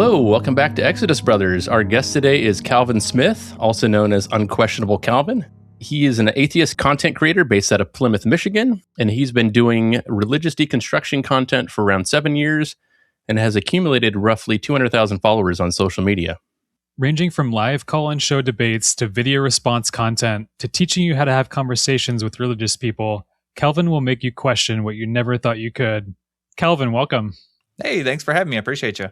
Hello, welcome back to Exodus Brothers. Our guest today is Calvin Smith, also known as Unquestionable Calvin. He is an atheist content creator based out of Plymouth, Michigan, and he's been doing religious deconstruction content for around 7 years and has accumulated roughly 200,000 followers on social media. Ranging from live call-in show debates to video response content to teaching you how to have conversations with religious people, Calvin will make you question what you never thought you could. Calvin, welcome. Hey, thanks for having me. I appreciate you.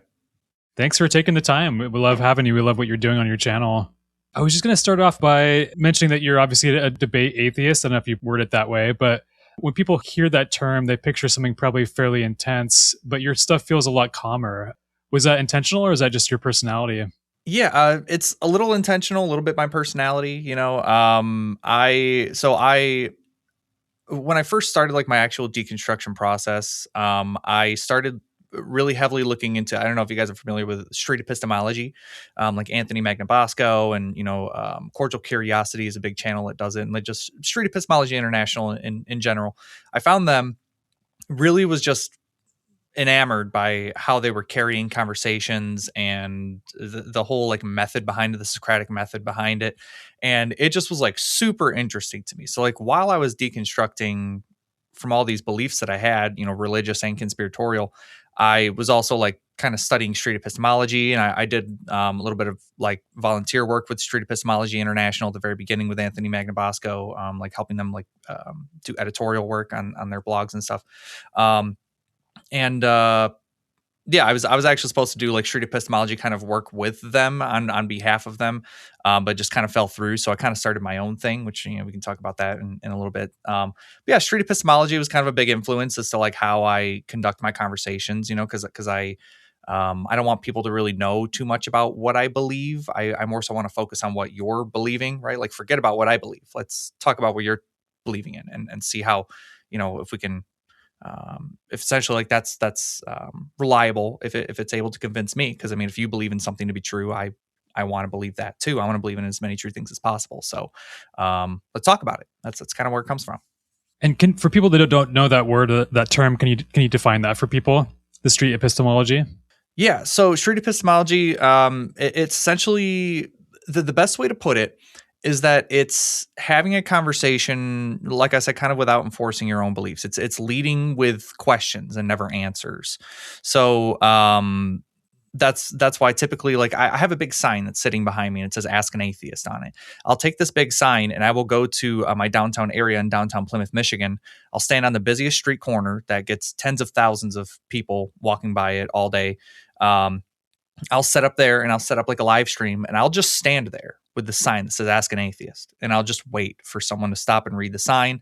Thanks for taking the time. We love having you. We love what you're doing on your channel. I was just going to start off by mentioning that you're obviously a debate atheist. I don't know if you word it that way, but when people hear that term, they picture something probably fairly intense, but your stuff feels a lot calmer. Was that intentional or is that just your personality? Yeah, it's a little intentional, a little bit my personality. When I first started like my actual deconstruction process, I started really heavily looking into, I don't know if you guys are familiar with street epistemology, like Anthony Magnabosco and, Cordial Curiosity is a big channel that does it. And like just Street Epistemology International in general. I found them really was just enamored by how they were carrying conversations and the whole like method behind it, the Socratic method behind it. And it just was like super interesting to me. So like while I was deconstructing from all these beliefs that I had, religious and conspiratorial, I was also like kind of studying street epistemology. And I did a little bit of like volunteer work with Street Epistemology International at the very beginning with Anthony Magnabosco, like helping them like do editorial work on their blogs and stuff. I was actually supposed to do like street epistemology kind of work with them on behalf of them, but just kind of fell through. So I kind of started my own thing, which, we can talk about that in a little bit. But yeah, street epistemology was kind of a big influence as to like how I conduct my conversations, because I don't want people to really know too much about what I believe. I more so want to focus on what you're believing, right? Like forget about what I believe. Let's talk about what you're believing in and see how, if we can, if essentially like that's reliable, if it's able to convince me, because I mean, if you believe in something to be true, I want to believe that too. I want to believe in as many true things as possible. So let's talk about it. That's kind of where it comes from. And for people that don't know that word, that term, can you define that for people? The street epistemology. Yeah. So street epistemology, it's essentially the best way to put it is that it's having a conversation, like I said, kind of without enforcing your own beliefs. It's leading with questions and never answers. So that's why typically, like I have a big sign that's sitting behind me and it says "Ask an Atheist" on it. I'll take this big sign and I will go to my downtown area in downtown Plymouth, Michigan. I'll stand on the busiest street corner that gets tens of thousands of people walking by it all day. I'll set up there and I'll set up like a live stream and I'll just stand there with the sign that says "Ask an Atheist." And I'll just wait for someone to stop and read the sign.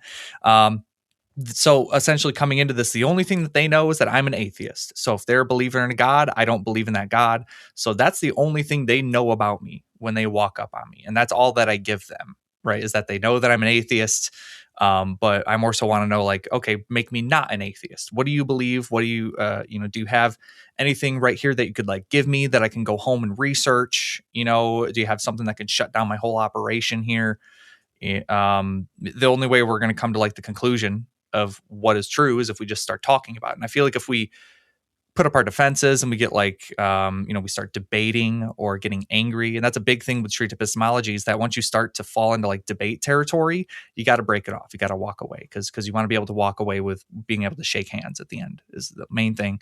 So essentially coming into this, the only thing that they know is that I'm an atheist. So if they're a believer in a God, I don't believe in that God. So that's the only thing they know about me when they walk up on me. And that's all that I give them, right? Is that they know that I'm an atheist. But I more so want to know, like, okay, make me not an atheist. What do you believe? What do you, do you have anything right here that you could like give me that I can go home and research? Do you have something that could shut down my whole operation here? The only way we're going to come to like the conclusion of what is true is if we just start talking about it. And I feel like if we put up our defenses and we get like, we start debating or getting angry. And that's a big thing with street epistemology is that once you start to fall into like debate territory, you got to break it off. You got to walk away because you want to be able to walk away with being able to shake hands at the end is the main thing.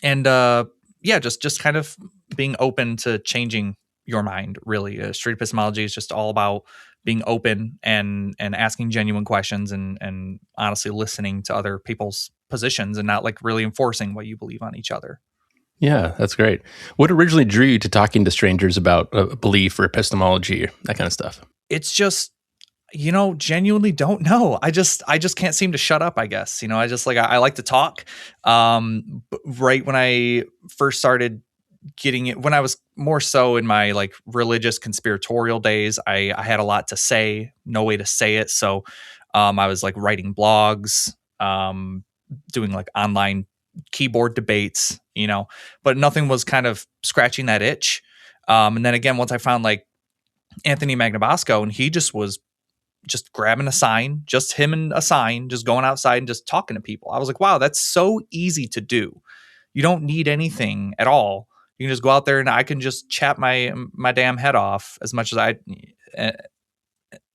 Just kind of being open to changing your mind, really. Street epistemology is just all about being open and asking genuine questions and honestly listening to other people's positions and not like really enforcing what you believe on each other. Yeah, that's great. What originally drew you to talking to strangers about belief or epistemology, that kind of stuff? It's just, genuinely don't know. I just can't seem to shut up, I guess. I just like, I like to talk. Right when I first started getting it, when I was more so in my like religious conspiratorial days, I had a lot to say, no way to say it. So I was like writing blogs, doing like online keyboard debates, but nothing was kind of scratching that itch. And then again, once I found like Anthony Magnabosco and he just was just grabbing a sign, just him and a sign, just going outside and just talking to people. I was like, wow, that's so easy to do. You don't need anything at all. You can just go out there and I can just chat my damn head off as much as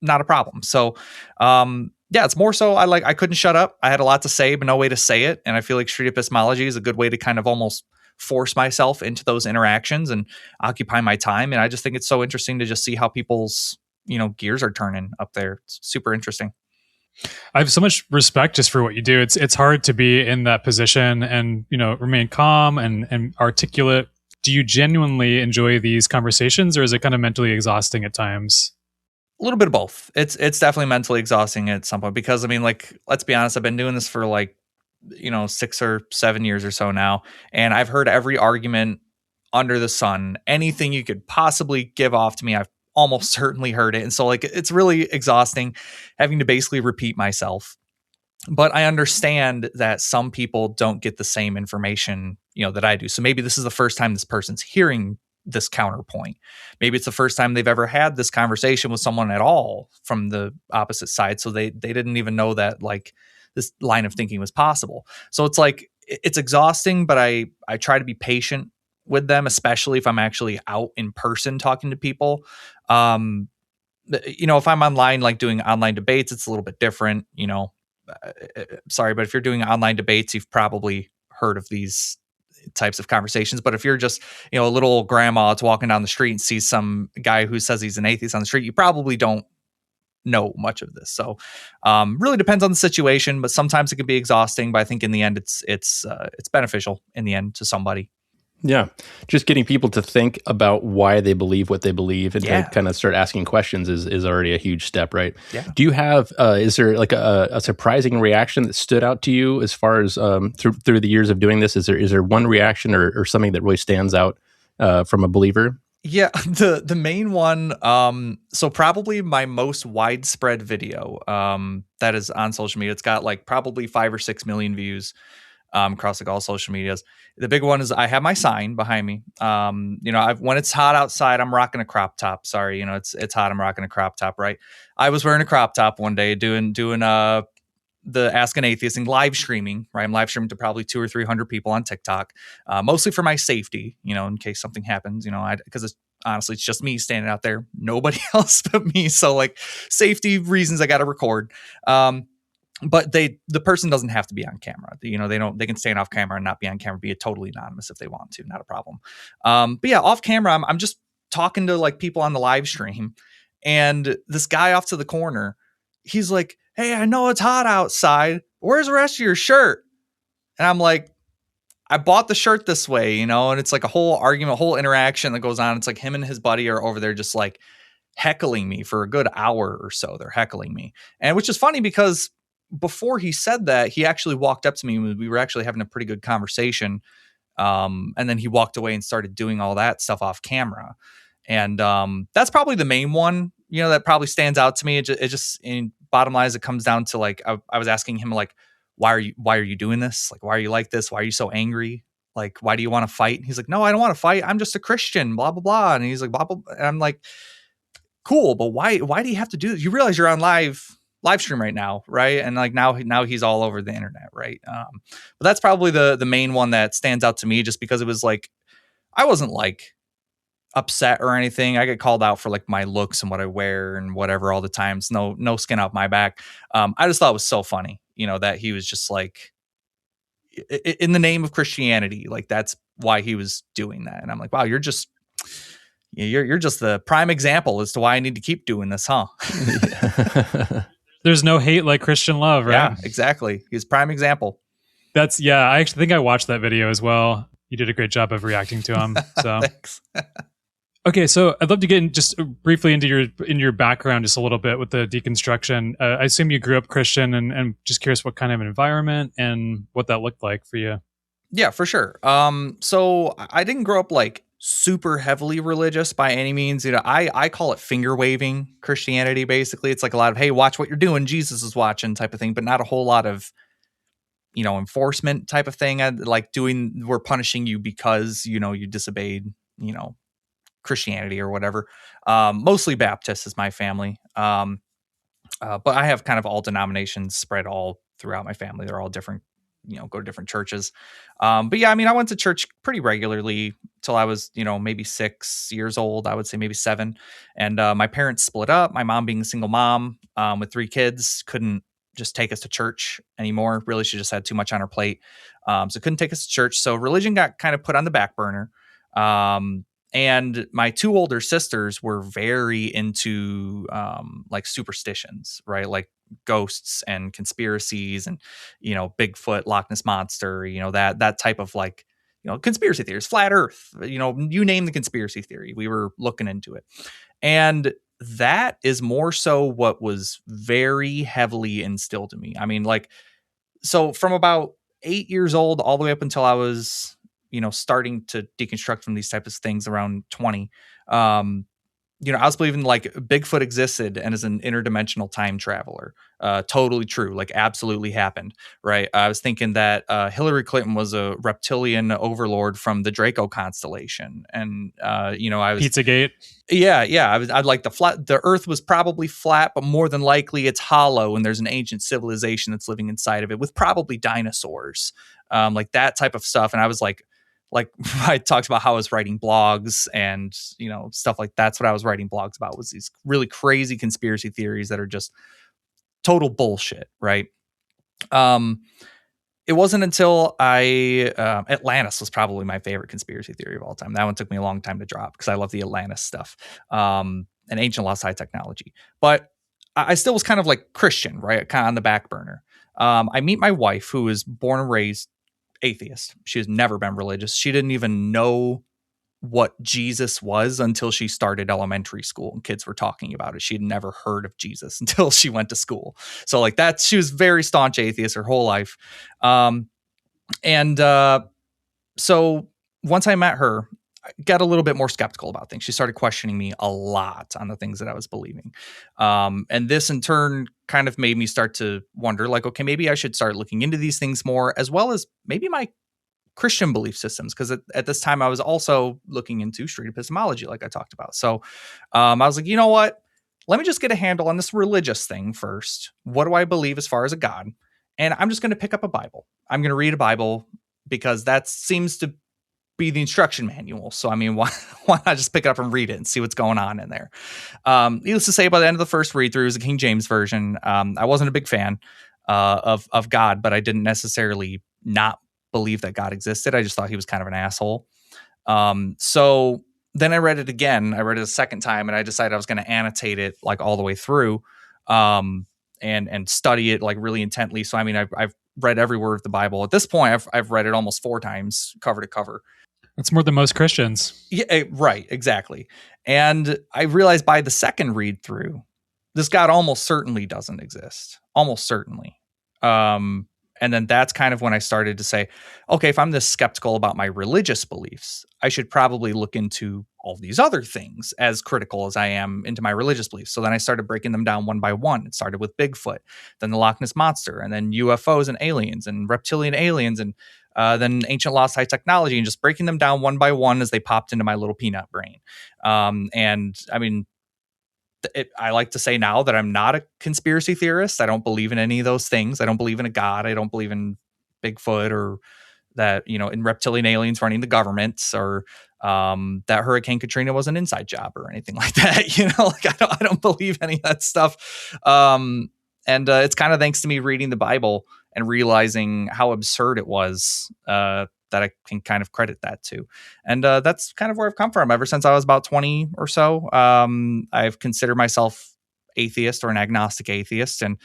not a problem. So, yeah, it's more so I couldn't shut up. I had a lot to say, but no way to say it. And I feel like street epistemology is a good way to kind of almost force myself into those interactions and occupy my time. And I just think it's so interesting to just see how people's, gears are turning up there. It's super interesting. I have so much respect just for what you do. It's hard to be in that position and, remain calm and articulate. Do you genuinely enjoy these conversations, or is it kind of mentally exhausting at times? A little bit of both. It's definitely mentally exhausting at some point because let's be honest, I've been doing this for 6 or 7 years or so now, and I've heard every argument under the sun. Anything you could possibly give off to me, I've almost certainly heard it. And so it's really exhausting having to basically repeat myself. But I understand that some people don't get the same information, that I do. So maybe this is the first time this person's hearing this counterpoint. Maybe it's the first time they've ever had this conversation with someone at all from the opposite side. So they didn't even know that this line of thinking was possible. So it's exhausting, but I try to be patient with them, especially if I'm actually out in person talking to people. If I'm online, doing online debates, it's a little bit different, sorry, but if you're doing online debates, you've probably heard of these types of conversations. But if you're just, a little grandma that's walking down the street and sees some guy who says he's an atheist on the street, you probably don't know much of this. So really depends on the situation, but sometimes it can be exhausting, but I think in the end it's beneficial in the end to somebody. Yeah. Just getting people to think about why they believe what they believe and to kind of start asking questions is already a huge step, right? Yeah. Do you have, is there a surprising reaction that stood out to you as far as through the years of doing this? Is there one reaction or something that really stands out from a believer? Yeah, the main one, so probably my most widespread video that is on social media. It's got probably 5 or 6 million views across all social medias. The big one is I have my sign behind me. When it's hot outside, I'm rocking a crop top. Sorry, it's hot. I'm rocking a crop top, right? I was wearing a crop top one day doing the Ask an Atheist and live streaming, right? I'm live streaming to probably 200 or 300 people on TikTok, mostly for my safety, in case something happens, because honestly, it's just me standing out there, nobody else but me. So safety reasons, I got to record. But the person doesn't have to be on camera. They can stand off camera and not be on camera, be totally anonymous if they want to, not a problem. But yeah, off camera, I'm just talking to people on the live stream, and this guy off to the corner, he's like, "Hey, I know it's hot outside. Where's the rest of your shirt?" And I'm like, "I bought the shirt this way, and it's a whole argument, a whole interaction that goes on. It's him and his buddy are over there just heckling me for a good hour or so. They're heckling me. And which is funny because before he said that, he actually walked up to me. We were actually having a pretty good conversation. And then he walked away and started doing all that stuff off camera. And that's probably the main one, that probably stands out to me. It just in bottom line is it comes down to I was asking him why are you doing this? Why are you like this? Why are you so angry? Why do you want to fight? And he's like, "No, I don't want to fight. I'm just a Christian, blah, blah, blah." And he's like, blah, blah, blah. And I'm like, cool, but why do you have to do this? You realize you're on live stream right now, right? And now he's all over the internet, right? But that's probably the main one that stands out to me, just because it was I wasn't upset or anything. I get called out for my looks and what I wear and whatever all the times. No skin off my back. I just thought it was so funny, that he was just in the name of Christianity, that's why he was doing that. And I'm like, wow, you're just the prime example as to why I need to keep doing this, huh? There's no hate like Christian love, right? Yeah, exactly. He's prime example. I actually think I watched that video as well. You did a great job of reacting to him. So thanks. Okay, so I'd love to get just briefly into your background just a little bit with the deconstruction. I assume you grew up Christian, and just curious what kind of environment and what that looked like for you. Yeah, for sure. So I didn't grow up super heavily religious by any means. I call it finger waving Christianity. Basically, it's a lot of, hey, watch what you're doing, Jesus is watching type of thing, but not a whole lot of, enforcement type of thing. We're punishing you because, you disobeyed, Christianity or whatever. Mostly Baptist is my family. But I have kind of all denominations spread all throughout my family. They're all different go to different churches. But yeah, I mean, I went to church pretty regularly till I was, maybe 6 years old. I would say maybe 7. And my parents split up. My mom, being a single mom with 3 kids, couldn't just take us to church anymore. Really, she just had too much on her plate. So couldn't take us to church. So religion got kind of put on the back burner. And my 2 older sisters were very into like superstitions, right? Like ghosts and conspiracies and, Bigfoot, Loch Ness Monster, that type of like, conspiracy theories, flat earth, you name the conspiracy theory. We were looking into it. And that is more so what was very heavily instilled in me. I mean, like, so from about 8 years old all the way up until I was, starting to deconstruct from these types of things around 20, I was believing like Bigfoot existed and is an interdimensional time traveler. Totally true. Like absolutely happened. Right. I was thinking that Hillary Clinton was a reptilian overlord from the Draco constellation. And, I was Pizzagate. Yeah. I'd like the earth was probably flat, but more than likely it's hollow. And there's an ancient civilization that's living inside of it with probably dinosaurs, like that type of stuff. And I was like I talked about how I was writing blogs and, stuff like that's what I was writing blogs about, was these really crazy conspiracy theories that are just total bullshit. Right. It wasn't until Atlantis was probably my favorite conspiracy theory of all time. That one took me a long time to drop because I love the Atlantis stuff, and ancient lost high technology, but I still was kind of like Christian, right? Kind of on the back burner. I meet my wife, who was born and raised atheist. She has never been religious. She didn't even know what Jesus was until she started elementary school and kids were talking about it. She had never heard of Jesus until she went to school. So like that, she was very staunch atheist her whole life. So once I met her, I got a little bit more skeptical about things. She started questioning me a lot on the things that I was believing. And this in turn kind of made me start to wonder, like, okay, maybe I should start looking into these things more, as well as maybe my Christian belief systems. Because at this time I was also looking into street epistemology, like I talked about. So I was like, you know what? Let me just get a handle on this religious thing first. What do I believe as far as a God? And I'm just going to pick up a Bible. I'm going to read a Bible because that seems to be the instruction manual. So, I mean, why not just pick it up and read it and see what's going on in there? Needless to say, by the end of the first read through, it was a King James version. I wasn't a big fan of God, but I didn't necessarily not believe that God existed. I just thought he was kind of an asshole. So then I read it again. I read it a second time, and I decided I was going to annotate it like all the way through, and study it like really intently. So, I mean, I've read every word of the Bible. At this point, I've read it almost 4 times, cover to cover. That's more than most Christians. Yeah, right. Exactly. And I realized by the second read through, this God almost certainly doesn't exist. Almost certainly. And then that's kind of when I started to say, okay, if I'm this skeptical about my religious beliefs, I should probably look into all these other things as critical as I am into my religious beliefs. So then I started breaking them down one by one. It started with Bigfoot, then the Loch Ness Monster, and then UFOs and aliens and reptilian aliens, and then ancient lost high technology, and just breaking them down one by one as they popped into my little peanut brain. And I mean, I like to say now that I'm not a conspiracy theorist. I don't believe in any of those things. I don't believe in a God. I don't believe in Bigfoot or that, in reptilian aliens running the government, or that Hurricane Katrina was an inside job or anything like that. Like I don't believe any of that stuff. And it's kind of thanks to me reading the Bible and realizing how absurd it was, that I can kind of credit that to. And that's kind of where I've come from ever since I was about 20 or so. I've considered myself atheist or an agnostic atheist. And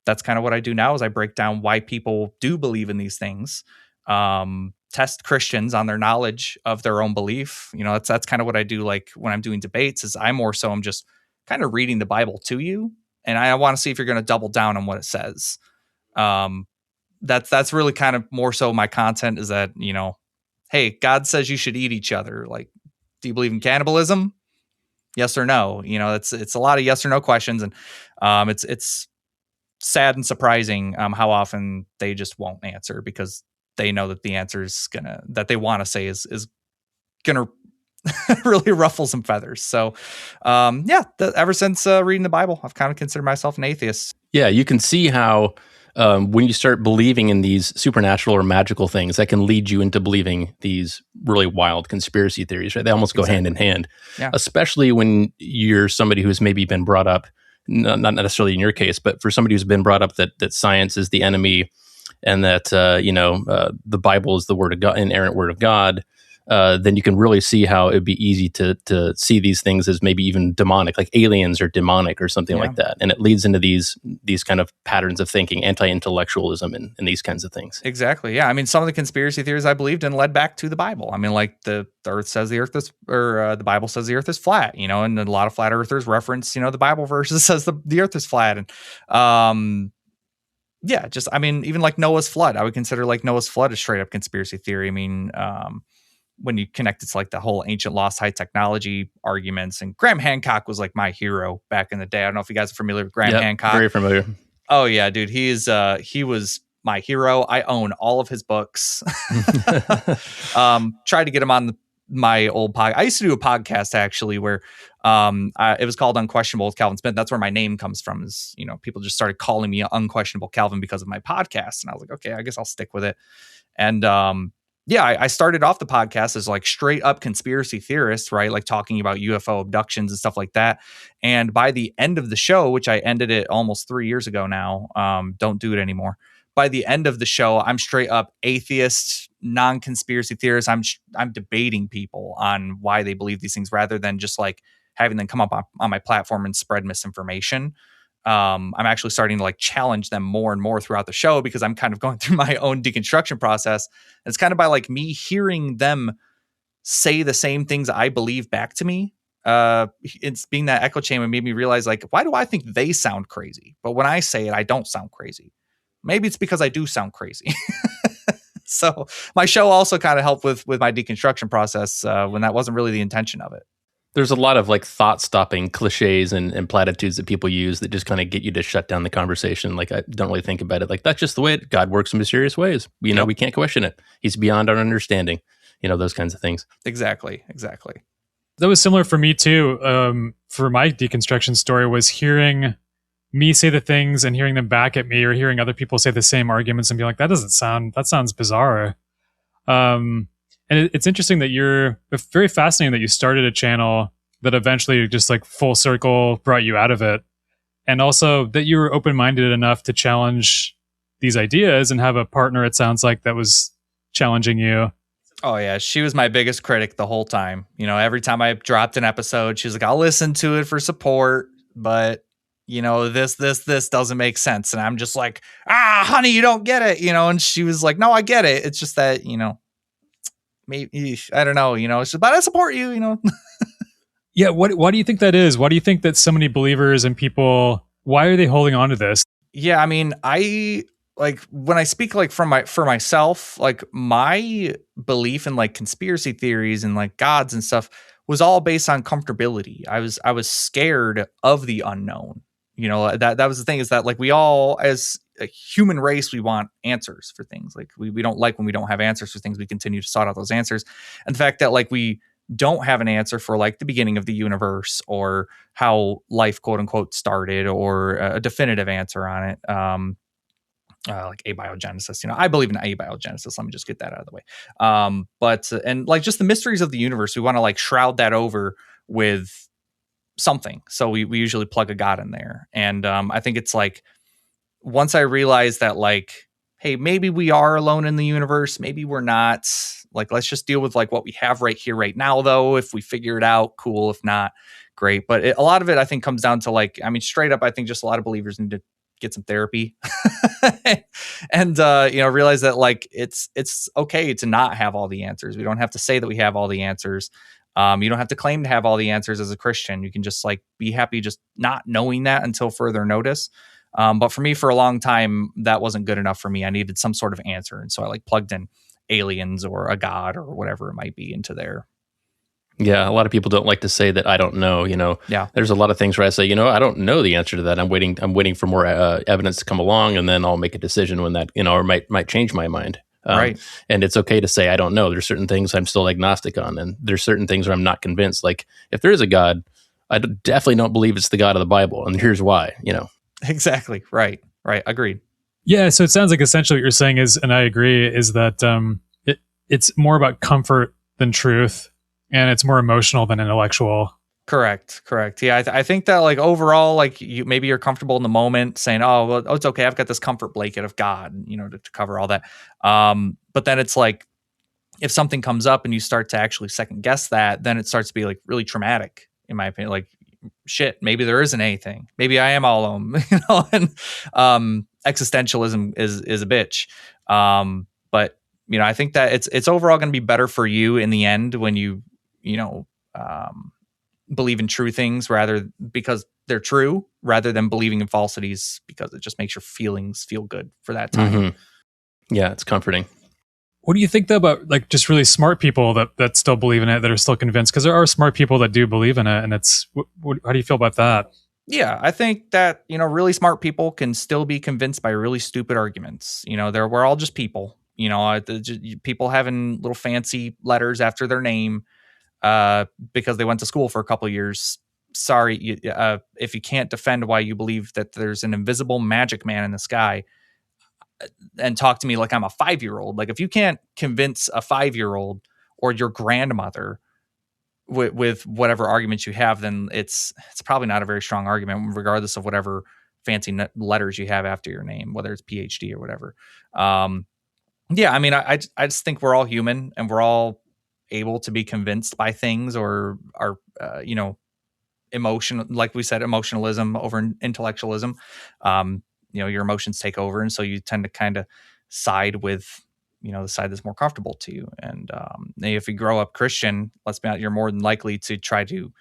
that's kind of what I do now, is I break down why people do believe in these things, test Christians on their knowledge of their own belief. That's kind of what I do. Like when I'm doing debates, is I'm just kind of reading the Bible to you. And I want to see if you're going to double down on what it says. That's really kind of more so my content, is that, hey, God says you should eat each other. Like, do you believe in cannibalism? Yes or no? It's a lot of yes or no questions. And it's sad and surprising how often they just won't answer, because they know that the answer is that they want to say is gonna really ruffle some feathers. So ever since reading the Bible, I've kind of considered myself an atheist. Yeah, you can see how when you start believing in these supernatural or magical things, that can lead you into believing these really wild conspiracy theories, right? They almost go hand in hand, especially when you're somebody who's maybe been brought up, not necessarily in your case, but for somebody who's been brought up that science is the enemy and that, the Bible is the word of God, inerrant word of God. Then you can really see how it'd be easy to see these things as maybe even demonic, like aliens or demonic or something like that. And it leads into these kind of patterns of thinking, anti-intellectualism and these kinds of things. Exactly. Yeah. I mean, some of the conspiracy theories I believed in led back to the Bible. I mean, like the earth says the earth is, or the Bible says the earth is flat, and a lot of flat earthers reference, the Bible verses says the earth is flat. And, even like Noah's flood, I would consider like Noah's flood a straight up conspiracy theory. I mean, when you connect it to like the whole ancient lost high technology arguments, and Graham Hancock was like my hero back in the day. I don't know if you guys are familiar with Graham Hancock. Very familiar. Oh yeah, dude. He was my hero. I own all of his books. Tried to get him on my old podcast. I used to do a podcast actually where it was called Unquestionable Calvin Smith. That's where my name comes from, is, people just started calling me Unquestionable Calvin because of my podcast. And I was like, okay, I guess I'll stick with it. And I started off the podcast as like straight up conspiracy theorists, right? Like talking about UFO abductions and stuff like that. And by the end of the show, which I ended it almost 3 years ago now, don't do it anymore. By the end of the show, I'm straight up atheist, non-conspiracy theorist. I'm debating people on why they believe these things rather than just like having them come up on my platform and spread misinformation. I'm actually starting to like challenge them more and more throughout the show because I'm kind of going through my own deconstruction process. And it's kind of by like me hearing them say the same things I believe back to me. It's being that echo chamber made me realize, like, why do I think they sound crazy? But when I say it, I don't sound crazy. Maybe it's because I do sound crazy. So my show also kind of helped with my deconstruction process when that wasn't really the intention of it. There's a lot of like thought-stopping cliches and platitudes that people use that just kind of get you to shut down the conversation. Like, I don't really think about it. Like, that's just the way God works in mysterious ways. We can't question it. He's beyond our understanding. Those kinds of things. Exactly. That was similar for me too. For my deconstruction story was hearing me say the things and hearing them back at me, or hearing other people say the same arguments and be like, that sounds bizarre. And it's interesting that it's very fascinating that you started a channel that eventually just like full circle brought you out of it. And also that you were open-minded enough to challenge these ideas and have a partner, it sounds like, that was challenging you. Oh yeah. She was my biggest critic the whole time. Every time I dropped an episode, she was like, I'll listen to it for support, but this doesn't make sense. And I'm just like, honey, you don't get it, and she was like, no, I get it. It's just that, maybe, I don't know, it's just, but I support you, Yeah. Why do you think that is? Why do you think that so many believers and people, why are they holding on to this? Yeah. I mean, like when I speak like for myself, like my belief in like conspiracy theories and like gods and stuff was all based on comfortability. I was scared of the unknown. That was the thing, is that like we all, as a human race, we want answers for things. Like we don't like when we don't have answers for things. We continue to sought out those answers. And the fact that like we don't have an answer for like the beginning of the universe or how life quote unquote started, or a definitive answer on it. Like abiogenesis, I believe in abiogenesis. Let me just get that out of the way. And like just the mysteries of the universe, we want to like shroud that over with something. So we usually plug a God in there. And I think it's like, once I realized that like, hey, maybe we are alone in the universe, maybe we're not, like, let's just deal with like what we have right here, right now, though. If we figure it out, cool. If not, great. But a lot of it, I think, comes down to like, I mean, straight up, I think just a lot of believers need to get some therapy and realize that like it's okay to not have all the answers. We don't have to say that we have all the answers. You don't have to claim to have all the answers as a Christian. You can just like be happy just not knowing that until further notice. But for me, for a long time, that wasn't good enough for me. I needed some sort of answer. And so I like plugged in aliens or a God or whatever it might be into there. Yeah, a lot of people don't like to say that I don't know. Yeah. There's a lot of things where I say, I don't know the answer to that. I'm waiting for more evidence to come along, and then I'll make a decision when that, or might change my mind. Right. And it's okay to say I don't know. There's certain things I'm still agnostic on, and there's certain things where I'm not convinced. Like if there is a God, I definitely don't believe it's the God of the Bible, and here's why. Exactly. Right. Agreed. Yeah, so it sounds like essentially what you're saying is, and I agree, is that it's more about comfort than truth, and it's more emotional than intellectual. Correct. Yeah, I think that like overall, like maybe you're comfortable in the moment saying, "Oh, well, it's okay. I've got this comfort blanket of God, to cover all that." But then it's like if something comes up and you start to actually second guess that, then it starts to be like really traumatic, in my opinion. Like, shit, maybe there isn't anything. Maybe I am all alone, And existentialism is a bitch. But I think that it's overall going to be better for you in the end when um, believe in true things because they're true, rather than believing in falsities because it just makes your feelings feel good for that time. Mm-hmm. Yeah, it's comforting. What do you think though about like just really smart people that still believe in it, that are still convinced? Because there are smart people that do believe in it, and it's how do you feel about that? Yeah, I think that really smart people can still be convinced by really stupid arguments. We're all just people. People having little fancy letters after their name because they went to school for a couple of years. Sorry, if you can't defend why you believe that there's an invisible magic man in the sky, and talk to me like I'm a 5-year-old. Like if you can't convince a 5-year-old or your grandmother with whatever arguments you have, then it's probably not a very strong argument, regardless of whatever fancy letters you have after your name, whether it's PhD or whatever. Yeah, I mean, I just think we're all human and we're all able to be convinced by things, or are emotion, like we said, emotionalism over intellectualism. Your emotions take over, and so you tend to kind of side with the side that's more comfortable to you. And if you grow up Christian, let's be honest, you're more than likely to try to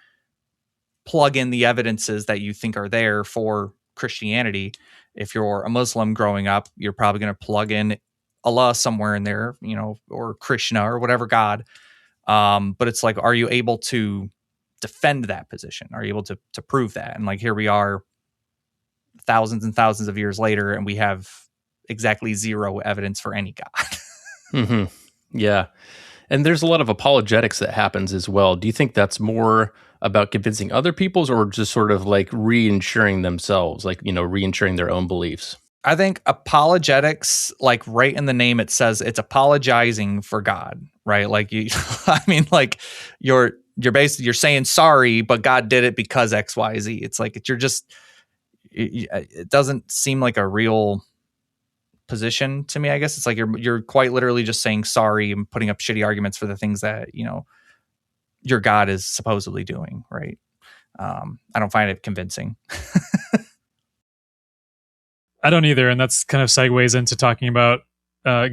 plug in the evidences that you think are there for Christianity. If you're a Muslim growing up, you're probably going to plug in Allah somewhere in there, or Krishna or whatever God. But it's like, are you able to defend that position? Are you able to prove that? And like, here we are thousands and thousands of years later, and we have exactly zero evidence for any God. Mm-hmm. Yeah. And there's a lot of apologetics that happens as well. Do you think that's more about convincing other people's, or just sort of like reinsuring themselves, like, reinsuring their own beliefs? I think apologetics, like right in the name, it says it's apologizing for God, right? Like I mean, like you're basically, you're saying sorry, but God did it because X, Y, Z. It's like, it doesn't seem like a real position to me. I guess it's like you're quite literally just saying sorry and putting up shitty arguments for the things that your God is supposedly doing, right? I don't find it convincing. I don't either, and that's kind of segues into talking about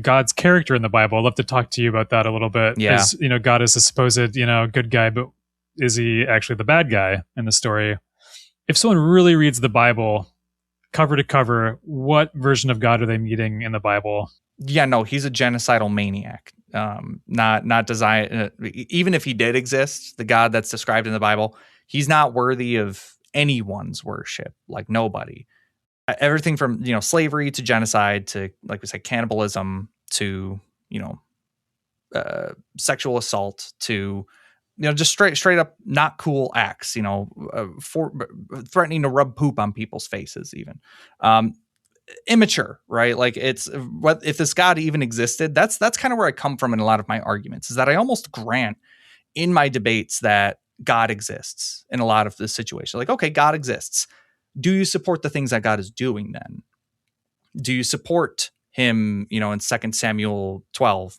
God's character in the Bible. I'd love to talk to you about that a little bit. Yeah. As, God is a supposed good guy, but is he actually the bad guy in the story? If someone really reads the Bible cover to cover, what version of God are they meeting in the Bible? Yeah, no, he's a genocidal maniac. Not designed. Even if he did exist, the God that's described in the Bible, he's not worthy of anyone's worship. Like nobody. Everything from slavery to genocide to, like we said, cannibalism to sexual assault to just straight up not cool acts. For threatening to rub poop on people's faces, even. Immature, right? Like it's what if this God even existed? That's kind of where I come from in a lot of my arguments, is that I almost grant in my debates that God exists in a lot of this situation. Like, okay, God exists. Do you support the things that God is doing then? Do you support him, in 2 Samuel 12,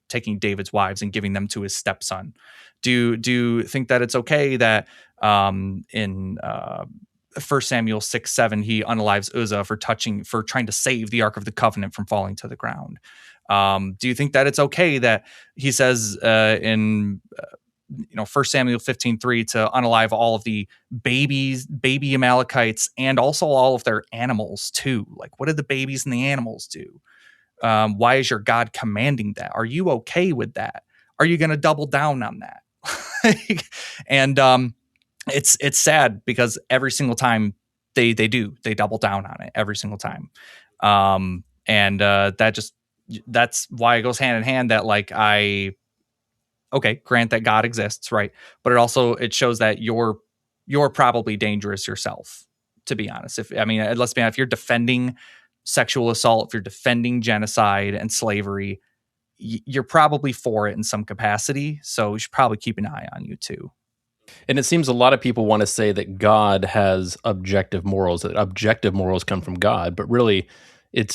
taking David's wives and giving them to his stepson? Do you think that it's okay that in 1 Samuel 6-7, he unalives Uzzah for trying to save the Ark of the Covenant from falling to the ground? Do you think that it's okay that he says in 1 Samuel 15:3 to unalive all of the baby Amalekites and also all of their animals too? Like, what did the babies and the animals do? Why is your God commanding that? Are you okay with that? Are you going to double down on that? And it's sad because every single time they double down on it every single time. And that's why it goes hand in hand that like grant that God exists, right? But it shows that you're probably dangerous yourself, to be honest. Let's be honest, if you're defending sexual assault, if you're defending genocide and slavery, you're probably for it in some capacity. So we should probably keep an eye on you too. And it seems a lot of people want to say that God has objective morals, that objective morals come from God, but really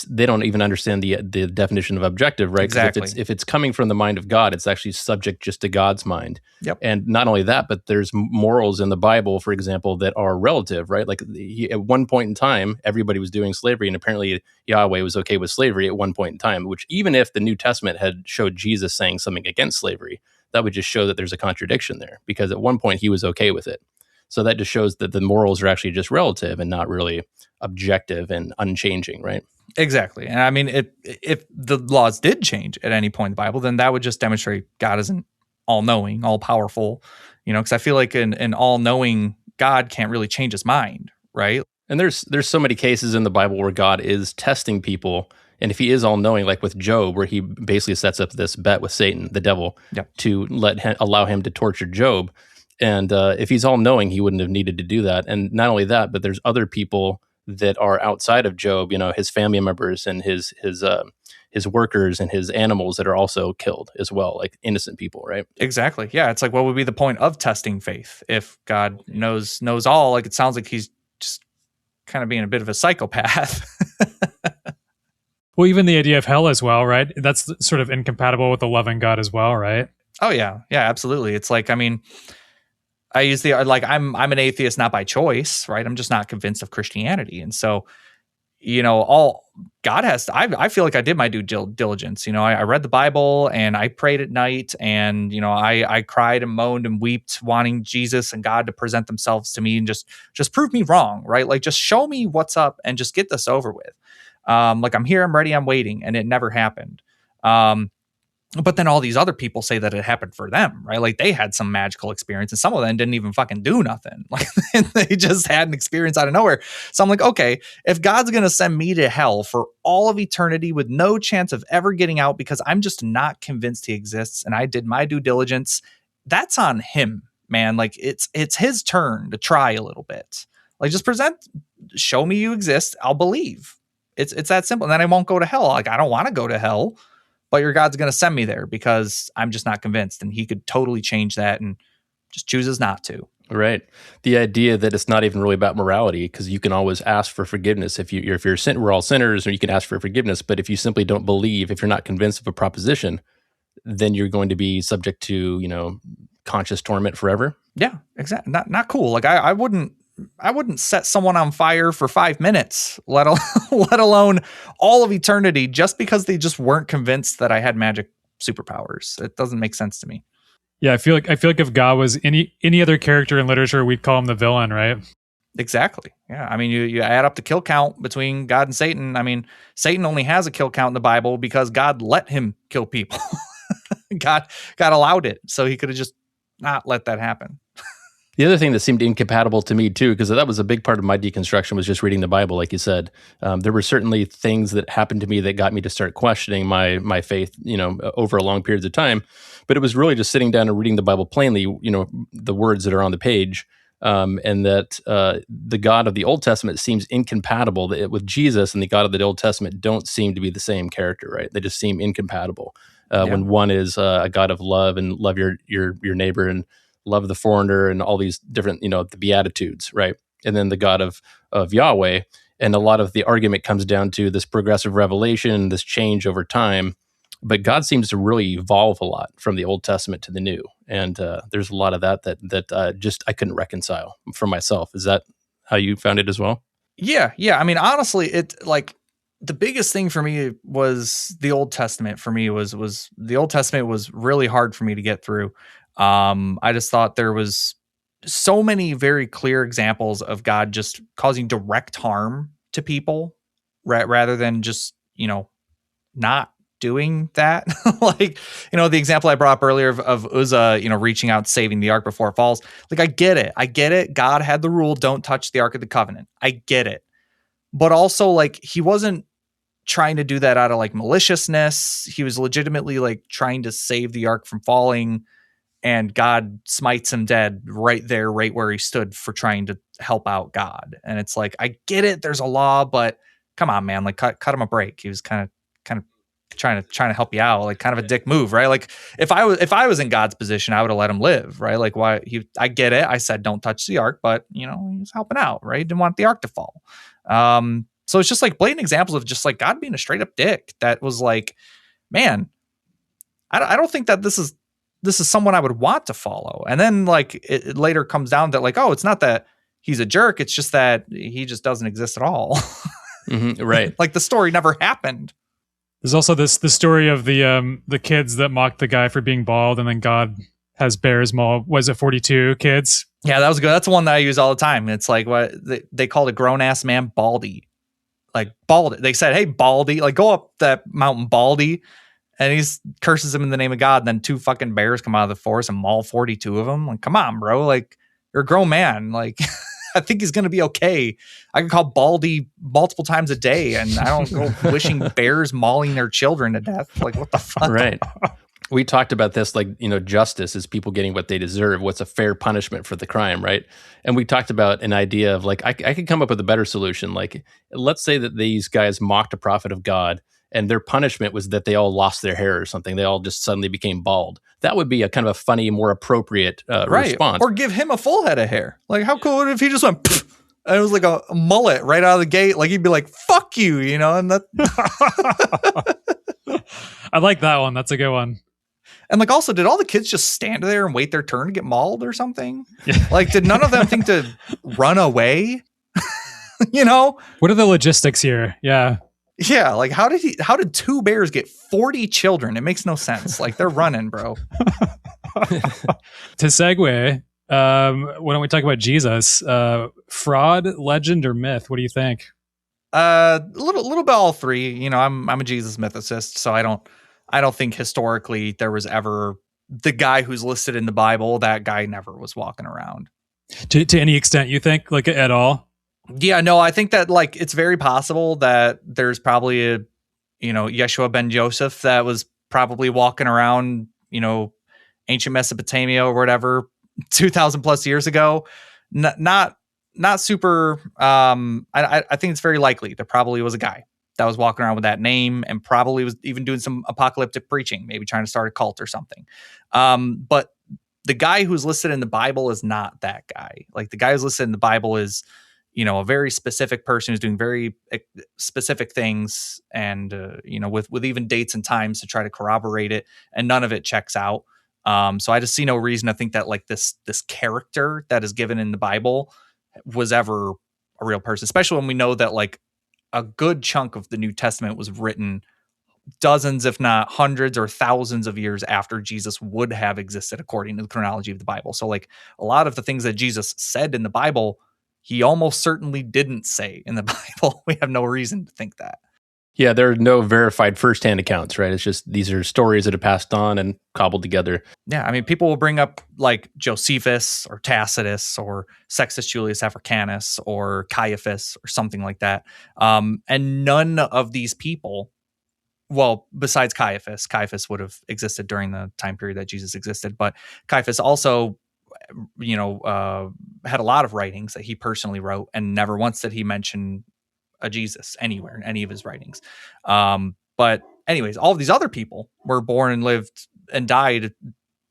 they don't even understand the definition of objective, right? 'Cause Exactly. if it's coming from the mind of God, it's actually subject just to God's mind. Yep. And not only that, but there's morals in the Bible, for example, that are relative, right? Like at one point in time, everybody was doing slavery, and apparently Yahweh was okay with slavery at one point in time, which even if the New Testament had showed Jesus saying something against slavery, that would just show that there's a contradiction there, because at one point he was okay with it. So that just shows that the morals are actually just relative and not really objective and unchanging, right? Exactly. And I mean, if the laws did change at any point in the Bible, then that would just demonstrate God isn't all-knowing, all-powerful, because I feel like an all-knowing God can't really change his mind, right? And there's so many cases in the Bible where God is testing people. And if he is all-knowing, like with Job, where he basically sets up this bet with Satan, the devil, to allow him to torture Job. And if he's all-knowing, he wouldn't have needed to do that. And not only that, but there's other people that are outside of Job, his family members and his workers and his animals that are also killed as well, like innocent people, right? Exactly. Yeah. It's like, what would be the point of testing faith if God knows all? Like, it sounds like he's just kind of being a bit of a psychopath. Well, even the idea of hell as well, right? That's sort of incompatible with the loving God as well, right? Oh yeah. Yeah, absolutely. It's like, I mean, I use I'm an atheist, not by choice, right? I'm just not convinced of Christianity. And so, all God has to, I feel like I did my due diligence. I read the Bible and I prayed at night, and, I cried and moaned and wept, wanting Jesus and God to present themselves to me and just prove me wrong, right? Like, just show me what's up and just get this over with. Like, I'm here, I'm ready, I'm waiting. And it never happened. But then all these other people say that it happened for them, right? Like, they had some magical experience, and some of them didn't even fucking do nothing. Like, they just had an experience out of nowhere. So I'm like, okay, if God's going to send me to hell for all of eternity with no chance of ever getting out because I'm just not convinced he exists and I did my due diligence, that's on him, man. Like, it's his turn to try a little bit. Like, just show me you exist, I'll believe. It's that simple. And then I won't go to hell. Like, I don't want to go to hell. But your God's going to send me there because I'm just not convinced. And he could totally change that and just chooses not to. Right. The idea that it's not even really about morality, because you can always ask for forgiveness. If you're we're all sinners, or you can ask for forgiveness. But if you simply don't believe, if you're not convinced of a proposition, then you're going to be subject to, conscious torment forever. Yeah, exactly. Not cool. Like, I wouldn't set someone on fire for 5 minutes, let alone all of eternity, just because they just weren't convinced that I had magic superpowers. It doesn't make sense to me. Yeah, I feel like if God was any other character in literature, we'd call him the villain, right? Exactly. Yeah. I mean, you add up the kill count between God and Satan. I mean, Satan only has a kill count in the Bible because God let him kill people. God allowed it, so he could have just not let that happen. The other thing that seemed incompatible to me too, because that was a big part of my deconstruction, was just reading the Bible, like you said. There were certainly things that happened to me that got me to start questioning my faith, over a long periods of time. But it was really just sitting down and reading the Bible plainly, the words that are on the page, and that the God of the Old Testament seems incompatible with Jesus, and the God of the Old Testament don't seem to be the same character, right? They just seem incompatible. When one is a God of love and love your neighbor and love the foreigner and all these different, the Beatitudes, right? And then the God of Yahweh. And a lot of the argument comes down to this progressive revelation, this change over time. But God seems to really evolve a lot from the Old Testament to the New. And there's a lot of that just I couldn't reconcile for myself. Is that how you found it as well? Yeah. I mean, honestly, the biggest thing for me was the Old Testament. For me was the Old Testament was really hard for me to get through. I just thought there was so many very clear examples of God just causing direct harm to people rather than just, not doing that. Like, the example I brought up earlier of Uzzah, reaching out, saving the ark before it falls. Like, I get it. God had the rule, don't touch the Ark of the Covenant. I get it. But also, like, he wasn't trying to do that out of like maliciousness. He was legitimately like trying to save the ark from falling, and God smites him dead right there, right where he stood for trying to help out God. And it's like, I get it. There's a law, but come on, man, like cut him a break. He was kind of trying to help you out, like kind of a dick move, right? Like if I was in God's position, I would have let him live, right? Like I get it. I said don't touch the ark, but he was helping out, right? Didn't want the ark to fall. So it's just like blatant examples of just like God being a straight up dick. That was like, man, I don't think that this is someone I would want to follow. And then like it later comes down that like, oh, it's not that he's a jerk. It's just that he just doesn't exist at all. Right. Like the story never happened. There's also the story of the kids that mocked the guy for being bald, and then God has bears maul. Was it 42 kids? Yeah, that was good. That's the one that I use all the time. It's like what they called a grown ass man Baldy. Like Baldy. They said, hey, Baldy, like go up that mountain, Baldy. And he curses him in the name of God. And then 2 fucking bears come out of the forest and maul 42 of them. Like, come on, bro. Like, you're a grown man. Like, I think he's going to be okay. I can call Baldy multiple times a day, and I don't go wishing bears mauling their children to death. Like, what the fuck? Right. We talked about this, like, justice is people getting what they deserve. What's a fair punishment for the crime, right? And we talked about an idea of, like, I could come up with a better solution. Like, let's say that these guys mocked a prophet of God, and their punishment was that they all lost their hair or something. They all just suddenly became bald. That would be a kind of a funny, more appropriate response. Or give him a full head of hair. Like, how cool would it if he just went, pfft, and it was like a mullet right out of the gate? Like, he'd be like, fuck you, and that. I like that one. That's a good one. And like, also, did all the kids just stand there and wait their turn to get mauled or something? Like, did none of them think to run away? What are the logistics here? Yeah. Yeah, like how did 2 bears get 40 children? It makes no sense. Like they're running, bro. To segue, why don't we talk about Jesus? Fraud, legend, or myth? What do you think? A little bit all three. I'm a Jesus mythicist, so I don't think historically there was ever the guy who's listed in the Bible. That guy never was walking around. To any extent, you think, like at all? Yeah, no, I think that like it's very possible that there's probably a, Yeshua ben Joseph that was probably walking around, ancient Mesopotamia or whatever, 2,000 plus years ago. Not super. I think it's very likely there probably was a guy that was walking around with that name and probably was even doing some apocalyptic preaching, maybe trying to start a cult or something. But the guy who's listed in the Bible is not that guy. Like the guy who's listed in the Bible is, a very specific person who's doing very specific things and, with even dates and times to try to corroborate it. And none of it checks out. So I just see no reason to think that like this character that is given in the Bible was ever a real person, especially when we know that like a good chunk of the New Testament was written dozens, if not hundreds or thousands of years after Jesus would have existed according to the chronology of the Bible. So like a lot of the things that Jesus said in the Bible, he almost certainly didn't say in the Bible. We have no reason to think that. Yeah, there are no verified firsthand accounts, right? It's just these are stories that are passed on and cobbled together. Yeah, I mean, people will bring up like Josephus or Tacitus or Sextus Julius Africanus or Caiaphas or something like that. And none of these people, well, besides Caiaphas would have existed during the time period that Jesus existed, but Caiaphas also had a lot of writings that he personally wrote, and never once did he mention a Jesus anywhere in any of his writings. But anyways, all of these other people were born and lived and died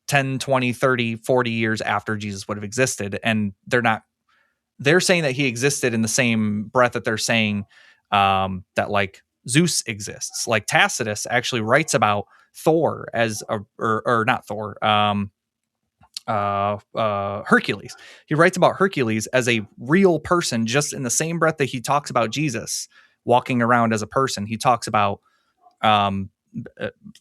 10, 20, 30, 40 years after Jesus would have existed. And they're saying that he existed in the same breath that they're saying that like Zeus exists. Like Tacitus actually writes about Thor as or not Thor, Hercules. He writes about Hercules as a real person, just in the same breath that he talks about Jesus walking around as a person. He talks about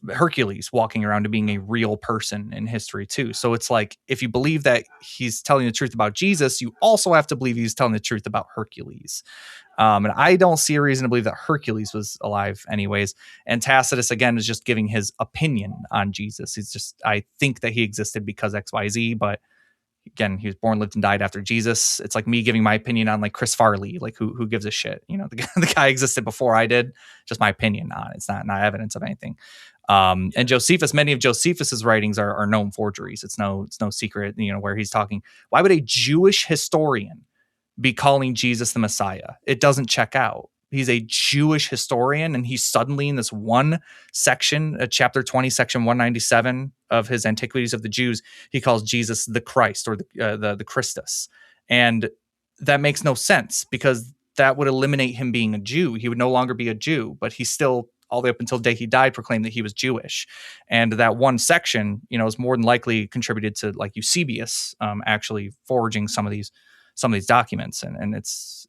Hercules walking around to being a real person in history too. So it's like, if you believe that he's telling the truth about Jesus, you also have to believe he's telling the truth about Hercules. And I don't see a reason to believe that Hercules was alive anyways. And Tacitus, again, is just giving his opinion on Jesus. He's just, I think that he existed because XYZ, but again, he was born, lived, and died after Jesus. It's like me giving my opinion on like Chris Farley. Like who gives a shit? The guy existed before I did. Just my opinion on it. It's not evidence of anything. And Josephus, many of Josephus's writings are known forgeries. It's no secret, where he's talking. Why would a Jewish historian be calling Jesus the Messiah? It doesn't check out. He's a Jewish historian, and he's suddenly in this one section, chapter 20, section 197 of his Antiquities of the Jews. He calls Jesus the Christ, or the Christus, and that makes no sense because that would eliminate him being a Jew. He would no longer be a Jew, but he still, all the way up until the day he died, proclaimed that he was Jewish. And that one section, is more than likely contributed to like Eusebius actually forging some of these documents. And it's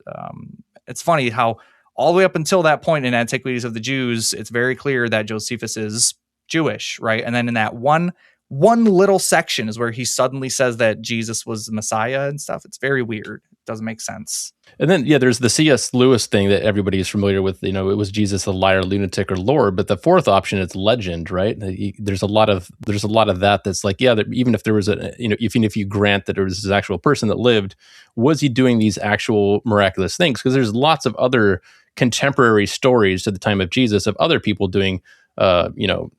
funny how all the way up until that point in Antiquities of the Jews, it's very clear that Josephus is Jewish, right? And then in that one little section is where he suddenly says that Jesus was the Messiah and stuff. It's very weird. It doesn't make sense. And then, there's the C.S. Lewis thing that everybody is familiar with. It was Jesus, a liar, lunatic, or Lord. But the fourth option is legend, right? There's a lot of that. That's like, even if there was even if you grant that there was this actual person that lived, was he doing these actual miraculous things? Because there's lots of other contemporary stories to the time of Jesus of other people doing,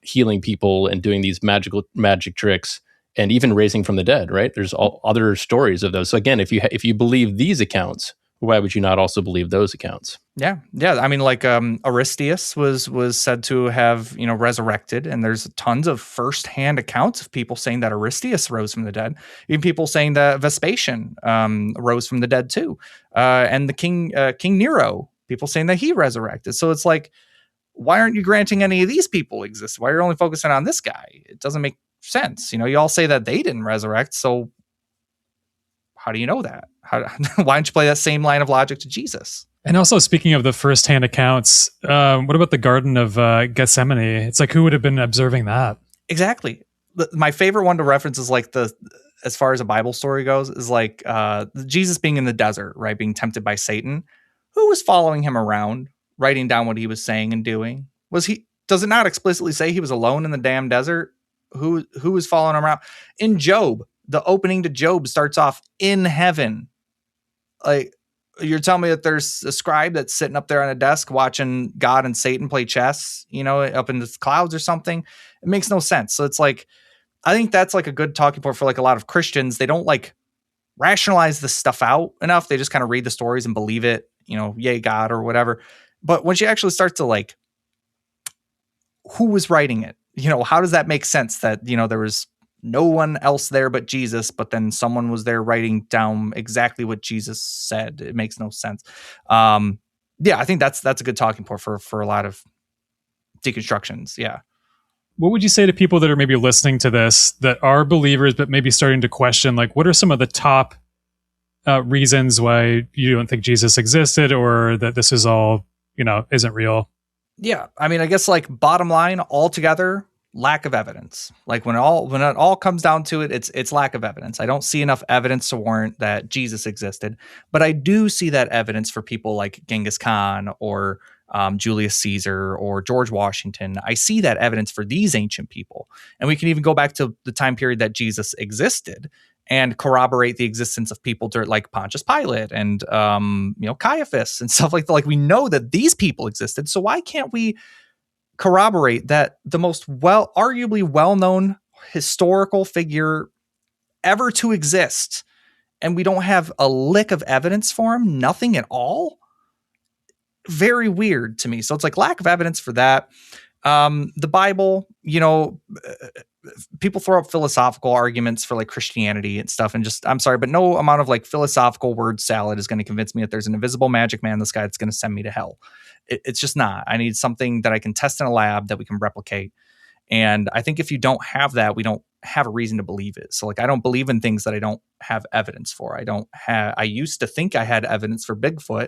healing people and doing these magic tricks, and even raising from the dead, right? There's all other stories of those. So again, if you believe these accounts, why would you not also believe those accounts? Yeah. I mean, like Aristeas was said to have resurrected, and there's tons of firsthand accounts of people saying that Aristeas rose from the dead. Even people saying that Vespasian rose from the dead too, and the King Nero. People saying that he resurrected. So it's like, why aren't you granting any of these people exist? Why are you only focusing on this guy? It doesn't make sense. You all say that they didn't resurrect, so how do you know that? Why don't you play that same line of logic to Jesus? And also, speaking of the firsthand accounts, what about the Garden of Gethsemane? It's like, who would have been observing that? Exactly. My favorite one to reference is like as far as a Bible story goes, is like Jesus being in the desert, right? Being tempted by Satan. Who was following him around, writing down what he was saying and doing? Does it not explicitly say he was alone in the damn desert? Who was following him around? In Job, the opening to Job starts off in heaven. Like, you're telling me that there's a scribe that's sitting up there on a desk watching God and Satan play chess, up in the clouds or something? It makes no sense. So it's like, I think that's like a good talking point for like a lot of Christians. They don't like rationalize this stuff out enough. They just kind of read the stories and believe it, yay God or whatever. But once you actually start to like, who was writing it? How does that make sense that, there was no one else there but Jesus, but then someone was there writing down exactly what Jesus said? It makes no sense. I think that's a good talking point for a lot of deconstructions. Yeah. What would you say to people that are maybe listening to this that are believers, but maybe starting to question, like, what are some of the top reasons why you don't think Jesus existed, or that this is all, isn't real? Yeah. I mean, I guess like bottom line altogether, lack of evidence. Like when it all comes down to it, it's lack of evidence. I don't see enough evidence to warrant that Jesus existed, but I do see that evidence for people like Genghis Khan or Julius Caesar or George Washington. I see that evidence for these ancient people. And we can even go back to the time period that Jesus existed and corroborate the existence of people like Pontius Pilate and Caiaphas and stuff like that. Like, we know that these people existed. So why can't we corroborate that the most arguably well-known historical figure ever to exist, and we don't have a lick of evidence for him? Nothing at all? Very weird to me. So it's like lack of evidence for that. The Bible, people throw up philosophical arguments for like Christianity and stuff, and just, I'm sorry, but no amount of like philosophical word salad is going to convince me that there's an invisible magic man in the sky that's going to send me to hell. It's just not. I need something that I can test in a lab that we can replicate. And I think if you don't have that, we don't have a reason to believe it. So like, I don't believe in things that I don't have evidence for. I used to think I had evidence for Bigfoot,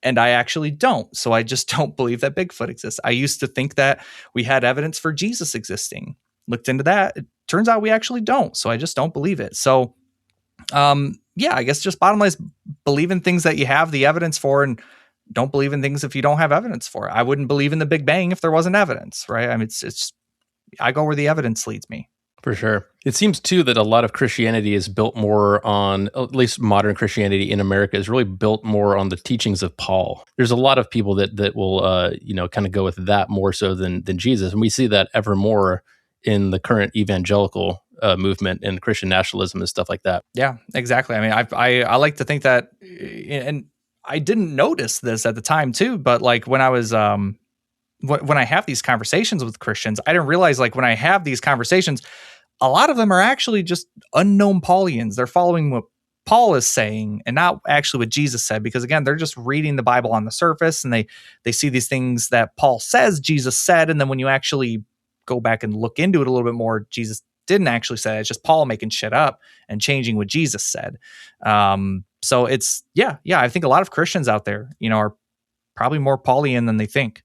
and I actually don't. So I just don't believe that Bigfoot exists. I used to think that we had evidence for Jesus existing. Looked into that. It turns out we actually don't. So I just don't believe it. So, I guess just bottom line is believe in things that you have the evidence for, and don't believe in things if you don't have evidence for it. I wouldn't believe in the Big Bang if there wasn't evidence, right? I mean, I go where the evidence leads me. For sure. It seems too that a lot of Christianity is built more on, at least modern Christianity in America is really built more on the teachings of Paul. There's a lot of people that will, kind of go with that more so than Jesus. And we see that ever more in the current evangelical movement and Christian nationalism and stuff like that. Yeah, exactly. I mean, I like to think that, and I didn't notice this at the time too, but like when I was when I have these conversations with Christians, I didn't realize like when I have these conversations, a lot of them are actually just unknown Paulians. They're following what Paul is saying and not actually what Jesus said, because again, they're just reading the Bible on the surface, and they see these things that Paul says Jesus said, and then when you actually go back and look into it a little bit more, Jesus didn't actually say it. It's just Paul making shit up and changing what Jesus said. So it's I think a lot of Christians out there, are probably more Paulian than they think.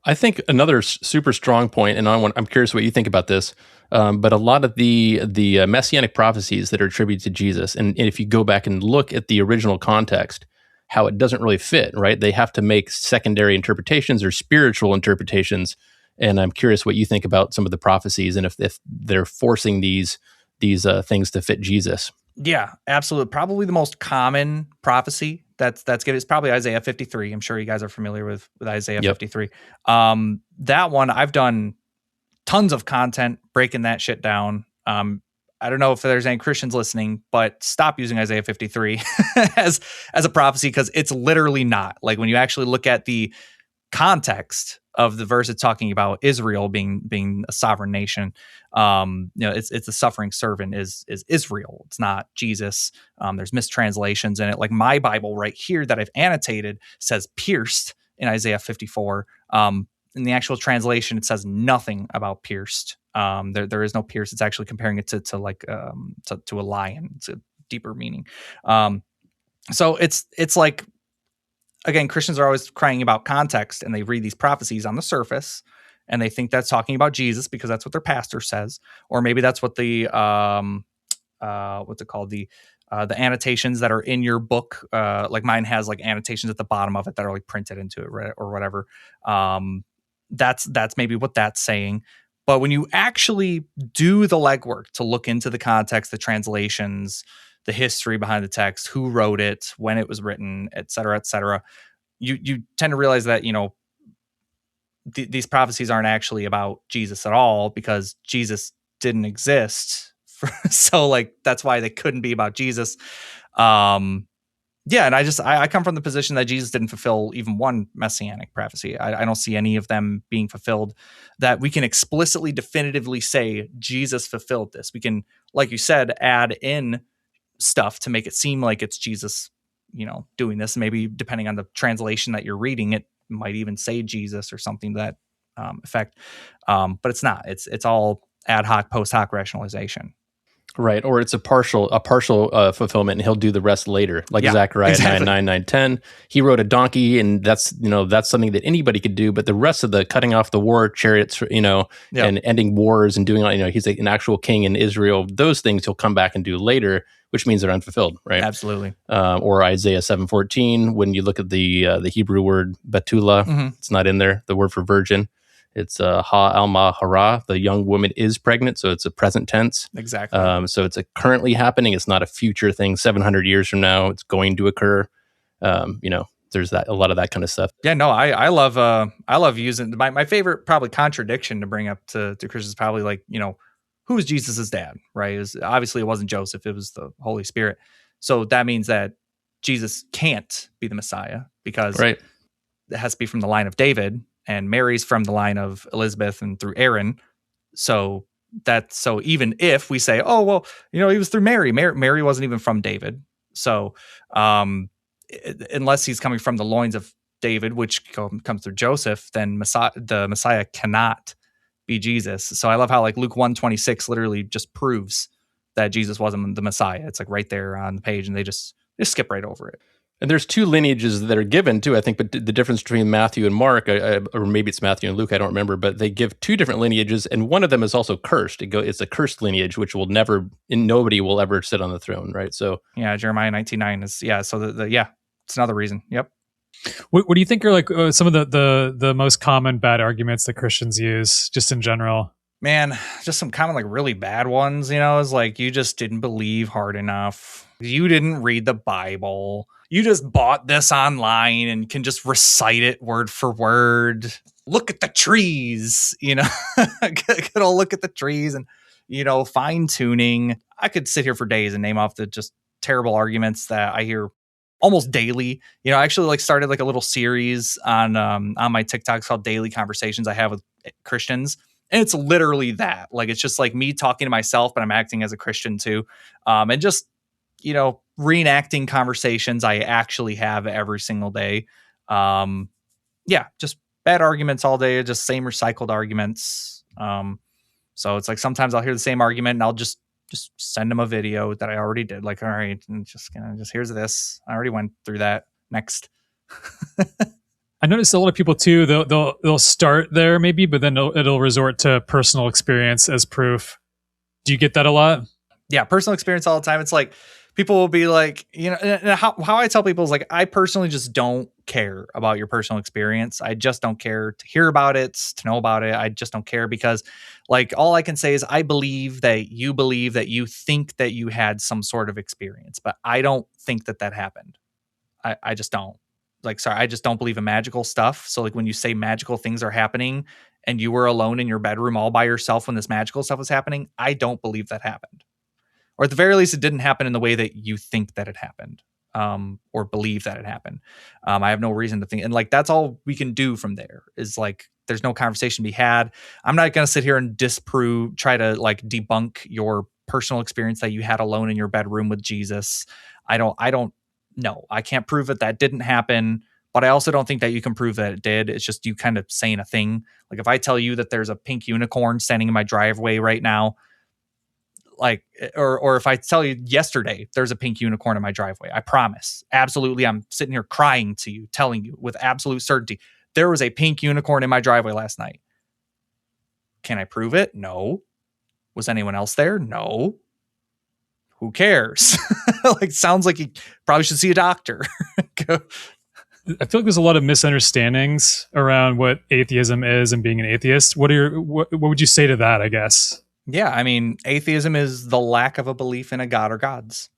I think another super strong point, and I'm curious what you think about this, but a lot of the messianic prophecies that are attributed to Jesus, and if you go back and look at the original context, how it doesn't really fit, right? They have to make secondary interpretations or spiritual interpretations, and I'm curious what you think about some of the prophecies and if they're forcing these things to fit Jesus. Yeah, absolutely. Probably the most common prophecy that's given is probably Isaiah 53. I'm sure you guys are familiar with Isaiah 53. That one, I've done tons of content breaking that shit down. I don't know if there's any Christians listening, but stop using Isaiah 53 as a prophecy, because it's literally not. Like when you actually look at the context of the verse, it's talking about Israel being a sovereign nation. It's the suffering servant is Israel. It's not Jesus. There's mistranslations in it. Like my Bible right here that I've annotated says pierced in Isaiah 54. In the actual translation, it says nothing about pierced. There is no pierced. It's actually comparing it to a lion. It's a deeper meaning. So it's like, again, Christians are always crying about context, and they read these prophecies on the surface, and they think that's talking about Jesus because that's what their pastor says, or maybe that's what the what's it called, the annotations that are in your book, like mine has like annotations at the bottom of it that are like printed into it, right, or whatever. That's maybe what that's saying. But when you actually do the legwork to look into the context, the translations, the history behind the text, who wrote it, when it was written, et cetera, you tend to realize that, these prophecies aren't actually about Jesus at all, because Jesus didn't exist. So like, that's why they couldn't be about Jesus. And I come from the position that Jesus didn't fulfill even one messianic prophecy. I don't see any of them being fulfilled that we can explicitly, definitively say Jesus fulfilled this. We can, like you said, add in stuff to make it seem like it's Jesus, doing this. Maybe depending on the translation that you're reading, it might even say Jesus or something to that effect. But it's not. It's all ad hoc, post hoc rationalization. Right, or it's a partial fulfillment, and he'll do the rest later, like Zechariah 9:9, 9:10. He rode a donkey, and that's something that anybody could do. But the rest of the cutting off the war chariots, and ending wars and doing, he's like an actual king in Israel. Those things he'll come back and do later, which means they're unfulfilled, right? Absolutely. Or Isaiah 7:14, when you look at the Hebrew word betula, it's not in there. The word for virgin. It's ha alma hara. The young woman is pregnant, so it's a present tense. Exactly. So it's currently happening. It's not a future thing. 700 years from now, it's going to occur. There's a lot of that kind of stuff. Yeah, no, I love using my favorite probably contradiction to bring up to Christians. Probably like, who was Jesus's dad? Right? Obviously it wasn't Joseph. It was the Holy Spirit. So that means that Jesus can't be the Messiah, because it has to be from the line of David. And Mary's from the line of Elizabeth and through Aaron. So even if we say, oh, well, he was through Mary. Mary wasn't even from David. So unless he's coming from the loins of David, which comes through Joseph, then the Messiah cannot be Jesus. So I love how like Luke 1:26 literally just proves that Jesus wasn't the Messiah. It's like right there on the page, and they just skip right over it. And there's two lineages that are given too, I think, but the difference between Matthew and Mark, or maybe it's Matthew and Luke, I don't remember, but they give two different lineages, and one of them is also cursed. It's a cursed lineage, which nobody will ever sit on the throne, right? So yeah, Jeremiah 19:9 is So it's another reason. Yep. What do you think are like some of the most common bad arguments that Christians use, just in general? Man, just some common like really bad ones. Is like, you just didn't believe hard enough. You didn't read the Bible. You just bought this online and can just recite it word for word. Look at the trees, Could all look at the trees and, fine tuning. I could sit here for days and name off the just terrible arguments that I hear almost daily. You know, I actually like started like a little series on my TikToks called Daily Conversations I have with Christians. And it's literally that. Like, it's just like me talking to myself, but I'm acting as a Christian too. And just, you know, reenacting conversations I actually have every single day. Yeah, just bad arguments all day, just same recycled arguments. So it's like sometimes I'll hear the same argument and I'll just send them a video that I already did. Like, all right, and just here's this. I already went through that. Next. I noticed a lot of people too. They'll start there maybe, but then it'll resort to personal experience as proof. Do you get that a lot? Yeah, personal experience all the time. It's like people will be like, you know, and how I tell people is like, I personally just don't care about your personal experience. I just don't care to hear about it, to know about it. I just don't care because like all I can say is I believe that you think that you had some sort of experience, but I don't think that happened. I just don't. Like, sorry, I just don't believe in magical stuff. So like when you say magical things are happening and you were alone in your bedroom all by yourself when this magical stuff was happening, I don't believe that happened. Or at the very least, it didn't happen in the way that you think that it happened, or believe that it happened. I have no reason to think. And like, that's all we can do from there is like, there's no conversation to be had. I'm not going to sit here and try to like debunk your personal experience that you had alone in your bedroom with Jesus. I don't know. I can't prove that didn't happen, but I also don't think that you can prove that it did. It's just you kind of saying a thing. Like if I tell you that there's a pink unicorn standing in my driveway right now, like, or if I tell you yesterday there's a pink unicorn in my driveway, I promise, absolutely, I'm sitting here crying to you, telling you with absolute certainty, there was a pink unicorn in my driveway last night. Can I prove it? No. Was anyone else there? No. Who cares? Like, sounds like you probably should see a doctor. I feel like there's a lot of misunderstandings around what atheism is and being an atheist. What would you say to that, I guess? Yeah, I mean, atheism is the lack of a belief in a god or gods.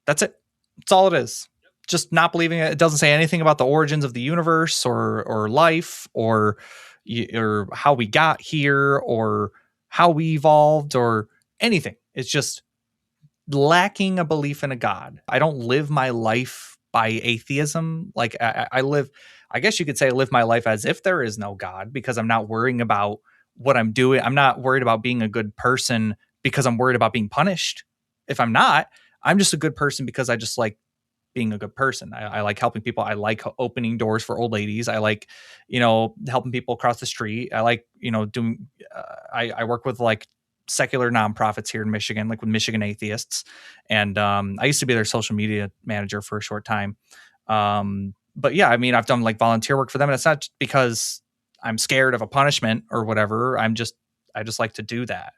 That's it. That's all it is. Just not believing it. It doesn't say anything about the origins of the universe or life or how we got here or how we evolved or anything. It's just lacking a belief in a god. I don't live my life by atheism. Like I guess you could say I live my life as if there is no God because I'm not worrying about what I'm doing. I'm not worried about being a good person because I'm worried about being punished. If I'm not, I'm just a good person because I just like being a good person. I like helping people. I like opening doors for old ladies. I like, helping people across the street. I like, doing, I work with like secular nonprofits here in Michigan, like with Michigan Atheists. And I used to be their social media manager for a short time. But yeah, I mean, I've done like volunteer work for them. And it's not because I'm scared of a punishment or whatever. I just like to do that.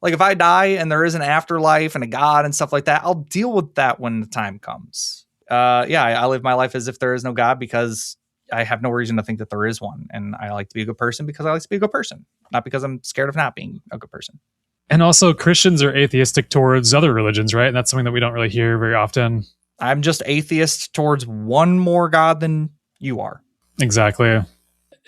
Like if I die and there is an afterlife and a God and stuff like that, I'll deal with that when the time comes. I live my life as if there is no God because I have no reason to think that there is one. And I like to be a good person because I like to be a good person, not because I'm scared of not being a good person. And also Christians are atheistic towards other religions, right? And that's something that we don't really hear very often. I'm just atheist towards one more God than you are. Exactly.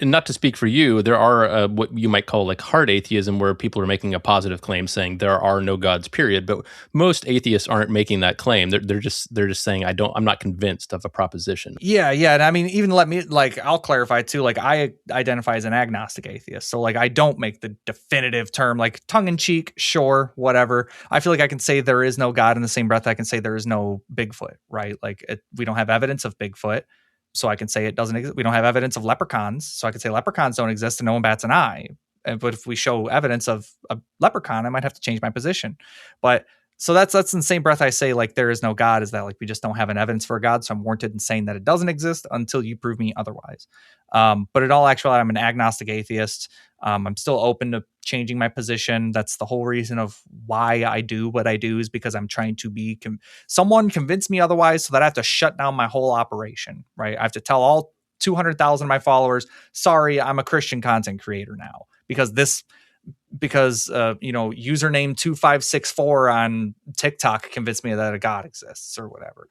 And not to speak for you, there are what you might call like hard atheism, where people are making a positive claim saying there are no gods, period. But most atheists aren't making that claim. They're just saying I'm not convinced of a proposition. Yeah. And I mean, even I'll clarify too. Like I identify as an agnostic atheist, so like I don't make the definitive term, like tongue in cheek, sure, whatever. I feel like I can say there is no God in the same breath I can say there is no Bigfoot, right? Like we don't have evidence of Bigfoot. So I can say it doesn't exist. We don't have evidence of leprechauns. So I can say leprechauns don't exist and no one bats an eye. But if we show evidence of a leprechaun, I might have to change my position. But so that's in the same breath I say like there is no God, is that like we just don't have an evidence for a God. So I'm warranted in saying that it doesn't exist until you prove me otherwise. But in all actuality, I'm an agnostic atheist. I'm still open to changing my position. That's the whole reason of why I do what I do, is because I'm trying to be someone convince me otherwise so that I have to shut down my whole operation, right? I have to tell all 200,000 of my followers, sorry, I'm a Christian content creator now because username 2564 on TikTok convinced me that a God exists or whatever.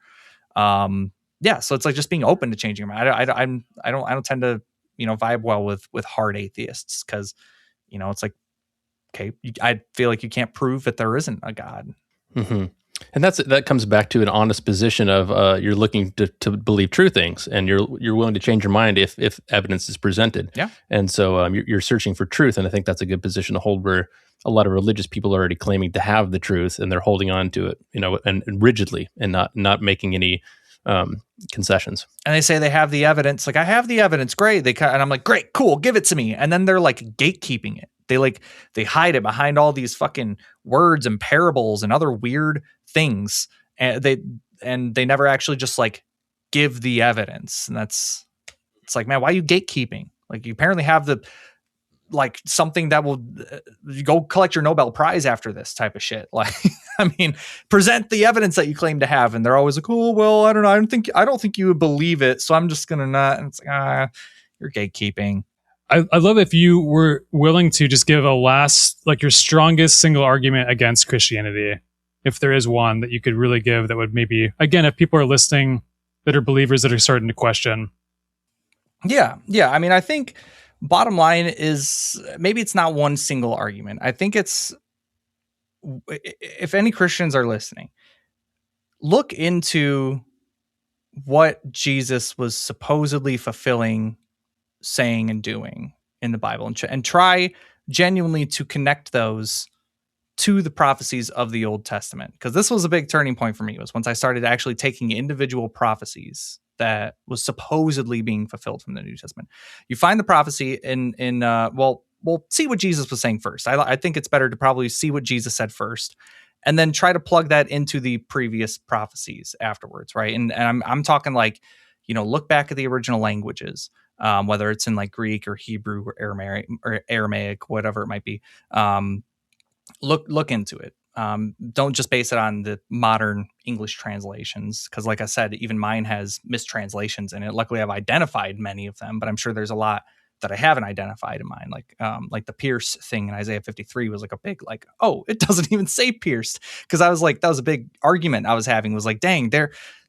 So it's like just being open to changing my mind. I don't tend to vibe well with hard atheists because it's like, okay, I feel like you can't prove that there isn't a God. Mm-hmm. And that comes back to an honest position of you're looking to believe true things, and you're willing to change your mind if evidence is presented. Yeah. And so you're searching for truth, and I think that's a good position to hold, where a lot of religious people are already claiming to have the truth, and they're holding on to it, and rigidly, and not making any concessions. And they say they have the evidence. Like, I have the evidence. Great. And I'm like, great, cool, give it to me. And then they're like gatekeeping it. They hide it behind all these fucking words and parables and other weird things. And they never actually just like give the evidence. And it's like, man, why are you gatekeeping? Like, you apparently have something that will go collect your Nobel Prize after this type of shit. Like, I mean, present the evidence that you claim to have. And they're always like, oh, well, I don't know. I don't think you would believe it. So I'm just going to not. And it's like, you're gatekeeping. I love if you were willing to just give a last, like, your strongest single argument against Christianity. If there is one that you could really give that would maybe, again, if people are listening that are believers that are starting to question. Yeah. Yeah. I mean, I think bottom line is maybe it's not one single argument. I think it's, if any Christians are listening, look into what Jesus was supposedly fulfilling, saying, and doing in the Bible, and try genuinely to connect those to the prophecies of the Old Testament. Because this was a big turning point for me, was once I started actually taking individual prophecies that was supposedly being fulfilled from the New Testament. You find the prophecy we'll see what Jesus was saying first. I think it's better to probably see what Jesus said first, and then try to plug that into the previous prophecies afterwards, right? And I'm talking like, look back at the original languages, whether it's in like Greek or Hebrew or Aramaic, whatever it might be. Look into it. Don't just base it on the modern English translations, because like I said, even mine has mistranslations in it. Luckily, I've identified many of them, but I'm sure there's a lot that I haven't identified in mine. Like the pierce thing in Isaiah 53 was like a big, like, oh, it doesn't even say pierced. Because I was like, that was a big argument I was having, was like, dang,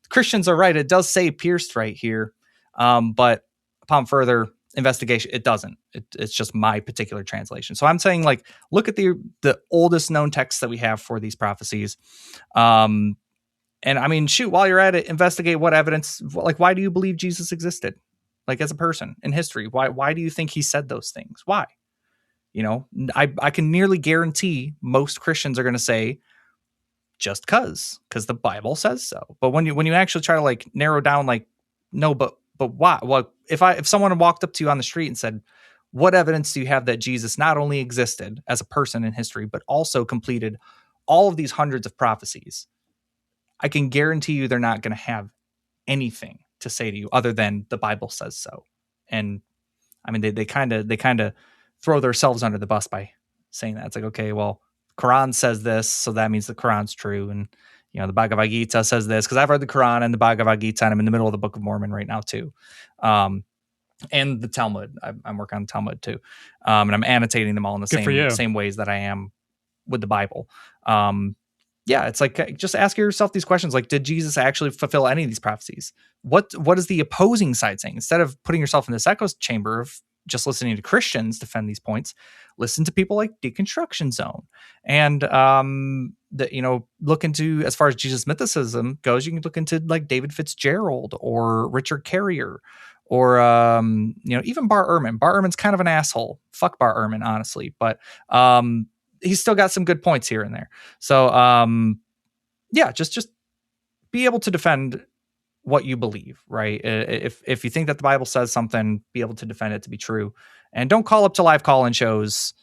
Christians are right. It does say pierced right here. But upon further investigation, it doesn't. It's just my particular translation. So I'm saying, like, look at the oldest known texts that we have for these prophecies. And I mean, shoot, while you're at it, investigate what evidence, like, why do you believe Jesus existed? Like, as a person in history, why do you think he said those things? Why? I can nearly guarantee most Christians are going to say, just because the Bible says so. But when you actually try to like narrow down, like, no, but why? Well, if someone walked up to you on the street and said, what evidence do you have that Jesus not only existed as a person in history, but also completed all of these hundreds of prophecies? I can guarantee you they're not going to have anything to say to you other than the Bible says so. And I mean, they kind of throw themselves under the bus by saying that. It's like, okay, well, Quran says this, so that means the Quran's true. And, the Bhagavad Gita says this, because I've read the Quran and the Bhagavad Gita, and I'm in the middle of the Book of Mormon right now too. And the Talmud. I'm working on the Talmud too. And I'm annotating them all in the same ways that I am with the Bible. Yeah, it's like, just ask yourself these questions. Like, did Jesus actually fulfill any of these prophecies? What is the opposing side saying? Instead of putting yourself in this echo chamber of just listening to Christians defend these points, listen to people like Deconstruction Zone. And, look into, as far as Jesus mythicism goes, you can look into like David Fitzgerald or Richard Carrier or, even Bar Ehrman. Bar Ehrman's kind of an asshole. Fuck Bar Ehrman, honestly. But, he's still got some good points here and there. So, just be able to defend what you believe, right? If you think that the Bible says something, be able to defend it to be true, and don't call up to live call-in shows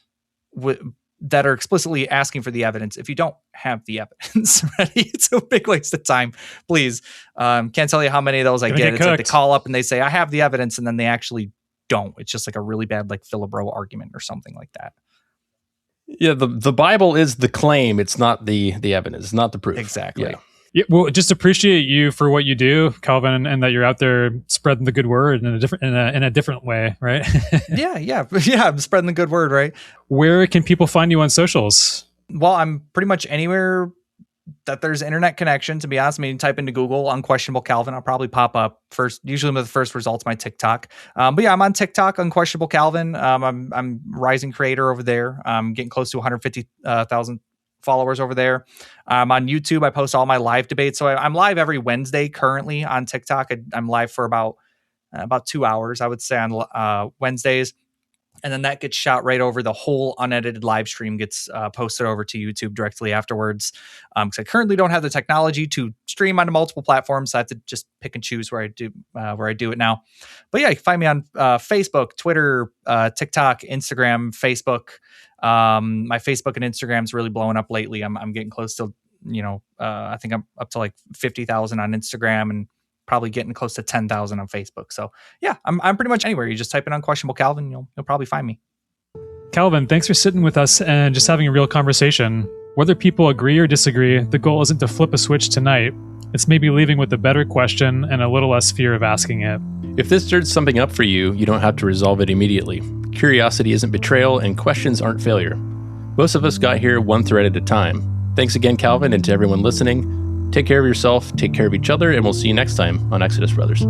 that are explicitly asking for the evidence if you don't have the evidence ready. It's a big waste of time. Please, can't tell you how many of those I get. It's like they call up and they say, I have the evidence, and then they actually don't. It's just like a really bad, like, Philibro argument or something like that. Yeah, the Bible is the claim. It's not the evidence. It's not the proof. Exactly. Yeah. Yeah, well, just appreciate you for what you do, Calvin, and that you're out there spreading the good word in a different way, right? Yeah. I'm spreading the good word, right? Where can people find you on socials? Well, I'm pretty much anywhere that there's internet connection, to be honest. I mean, type into Google Unquestionable Calvin, I'll probably pop up first. Usually with the first results, my TikTok. But yeah, I'm on TikTok, Unquestionable Calvin. I'm rising creator over there. I'm getting close to 150,000 followers over there. On YouTube, I post all my live debates. So I'm live every Wednesday currently on TikTok. I'm live for about 2 hours, I would say, on Wednesdays. And then that gets shot right over. The whole unedited live stream gets posted over to YouTube directly afterwards. Because I currently don't have the technology to stream onto multiple platforms. So I have to just pick and choose where I do it now. But yeah, you can find me on Facebook, Twitter, TikTok, Instagram, Facebook. My Facebook and Instagram's really blowing up lately. I'm getting close to, I think I'm up to like 50,000 on Instagram and probably getting close to 10,000 on Facebook. So yeah, I'm pretty much anywhere. You just type in Unquestionable Calvin, you'll probably find me. Calvin, thanks for sitting with us and just having a real conversation. Whether people agree or disagree, the goal isn't to flip a switch tonight. It's maybe leaving with a better question and a little less fear of asking it. If this stirred something up for you, you don't have to resolve it immediately. Curiosity isn't betrayal, and questions aren't failure. Most of us got here one thread at a time. Thanks again, Calvin, and to everyone listening. Take care of yourself, take care of each other, and we'll see you next time on Exodus Brothers.